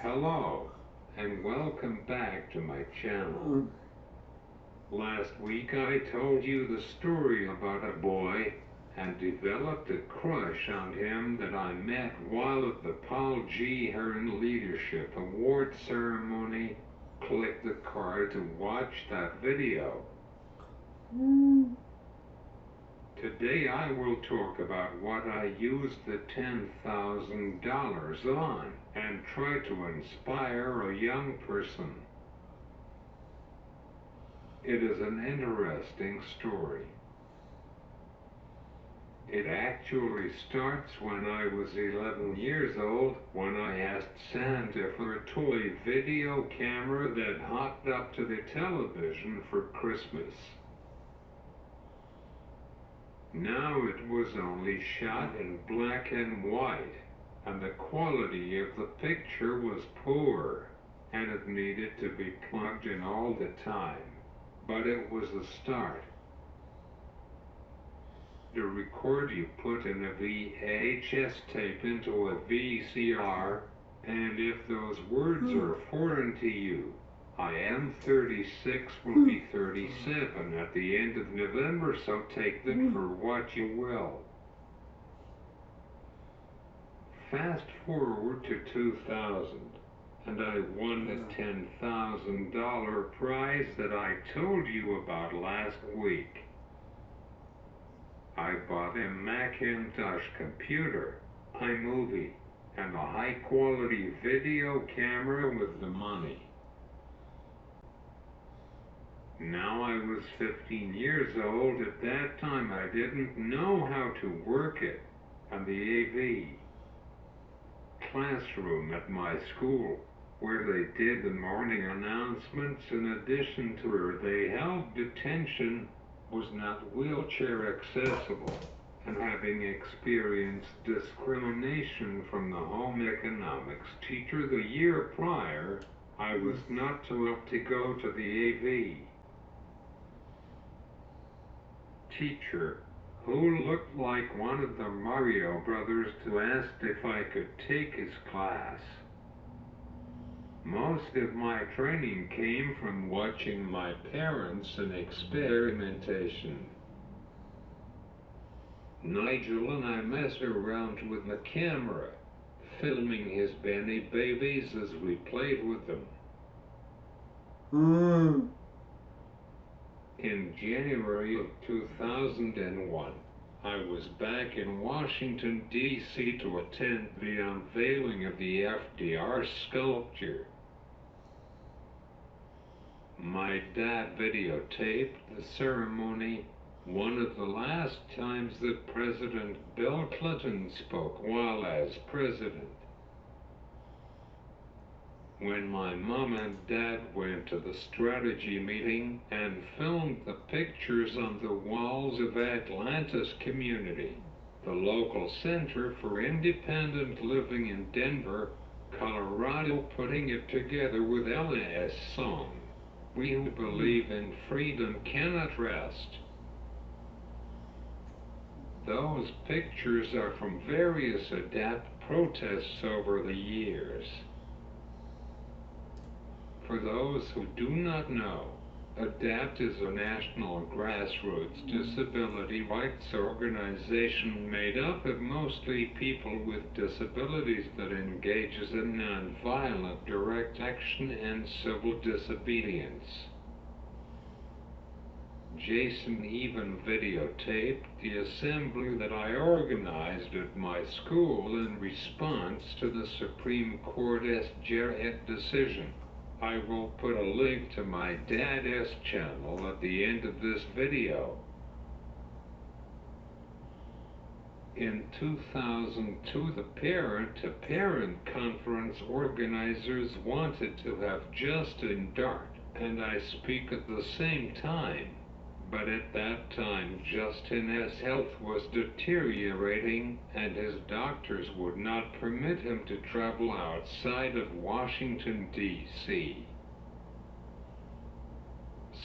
Hello, and welcome back to my channel. Last week I told you the story about a boy and developed a crush on him that I met while at the Paul G. Hearn Leadership Award ceremony. Click the card to watch that video. Today I will talk about what I used the $10,000 on and try to inspire a young person. It is an interesting story. It actually starts when I was 11 years old, when I asked Santa for a toy video camera that hooked up to the television for Christmas. Now it was only shot in black and white, and the quality of the picture was poor, and it needed to be plugged in all the time. But it was a start. To record, you put in a VHS tape into a VCR, and if those words are foreign to you, I am 36 will be 37 at the end of November, so take them for what you will. Fast forward to 2000, and I won the $10,000 prize that I told you about last week. I bought a Macintosh computer, iMovie, and a high-quality video camera with the money. Now I was 15 years old. At that time I didn't know how to work it, and the AV classroom at my school, where they did the morning announcements in addition to where they held detention, was not wheelchair accessible, and having experienced discrimination from the home economics teacher the year prior, I was not too up to go to the AV teacher, who looked like one of the Mario brothers, to ask if I could take his class. Most of my training came from watching my parents and experimentation. Nigel and I messed around with the camera, filming his Benny babies as we played with them. In January of 2001, I was back in Washington, D.C. to attend the unveiling of the FDR sculpture. My dad videotaped the ceremony, one of the last times that President Bill Clinton spoke while as president. When my mom and dad went to the strategy meeting and filmed the pictures on the walls of Atlantis Community, the local Center for Independent Living in Denver, Colorado, putting it together with Ella song, "We Who Believe in Freedom Cannot Rest." Those pictures are from various ADAPT protests over the years. For those who do not know, ADAPT is a national grassroots disability rights organization made up of mostly people with disabilities that engages in nonviolent direct action and civil disobedience. Jason even videotaped the assembly that I organized at my school in response to the Supreme Court Jarrett decision. I will put a link to my dad's channel at the end of this video. In 2002, the parent-to-parent conference organizers wanted to have Justin Dart and I speak at the same time. But at that time, Justin's health was deteriorating, and his doctors would not permit him to travel outside of Washington, D.C.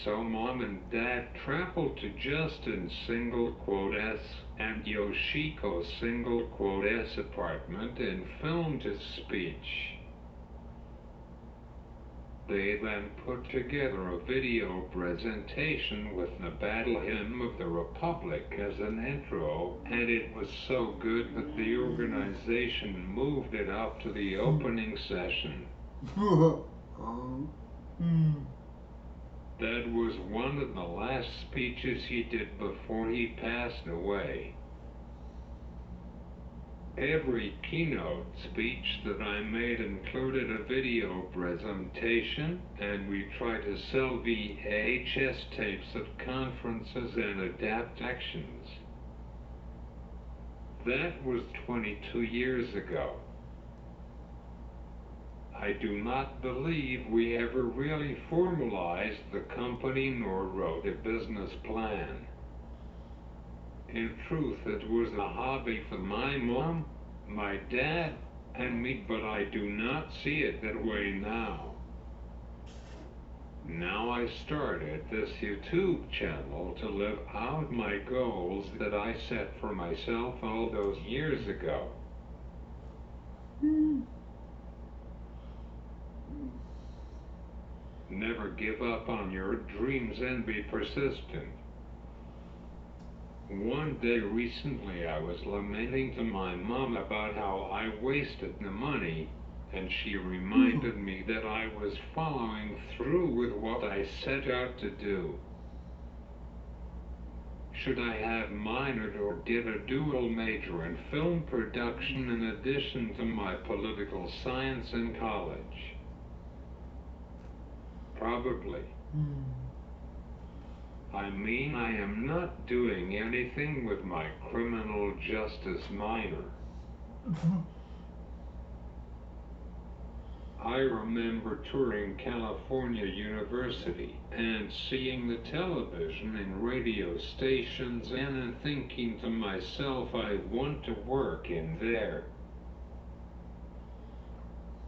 So Mom and Dad traveled to Justin's S and Yoshiko's S apartment and filmed his speech. They then put together a video presentation with the Battle Hymn of the Republic as an intro, and it was so good that the organization moved it up to the opening session. That was one of the last speeches he did before he passed away. Every keynote speech that I made included a video presentation, and we tried to sell VHS tapes at conferences and adapt actions. That was 22 years ago. I do not believe we ever really formalized the company nor wrote a business plan. In truth, it was a hobby for my mom, my dad, and me, but I do not see it that way now. Now I started this YouTube channel to live out my goals that I set for myself all those years ago. Never give up on your dreams and be persistent. One day recently I was lamenting to my mom about how I wasted the money, and she reminded me that I was following through with what I set out to do. Should I have minored or did a dual major in film production in addition to my political science in college? Probably. I mean, I am not doing anything with my criminal justice minor. I remember touring California University and seeing the television and radio stations and thinking to myself, I want to work in there.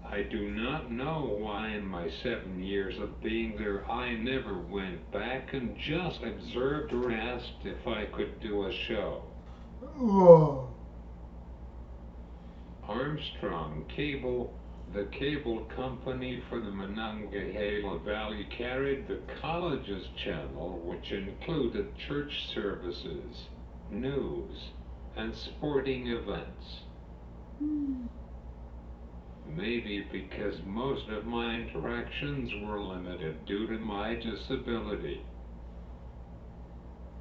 I do not know why in my 7 years of being there I never went back and just observed or asked if I could do a show. Armstrong Cable, the cable company for the Monongahela Valley, carried the college's channel, which included church services, news, and sporting events. Maybe because most of my interactions were limited due to my disability.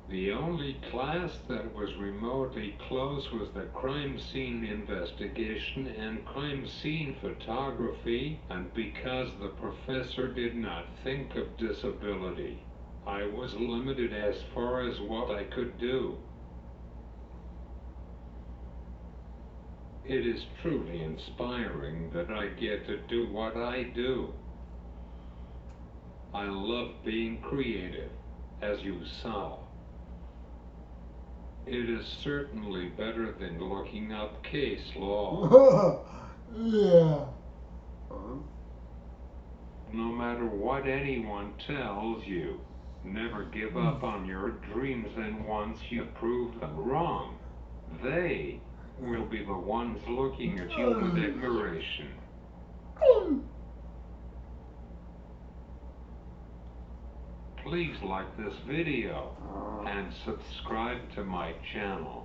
The only class that was remotely close was the crime scene investigation and crime scene photography, and because the professor did not think of disability, I was limited as far as what I could do. It is truly inspiring that I get to do what I do. I love being creative, as you saw. It is certainly better than looking up case law. Yeah. No matter what anyone tells you, never give up on your dreams, and once you prove them wrong, they will be the ones looking at you with admiration. Please like this video and subscribe to my channel.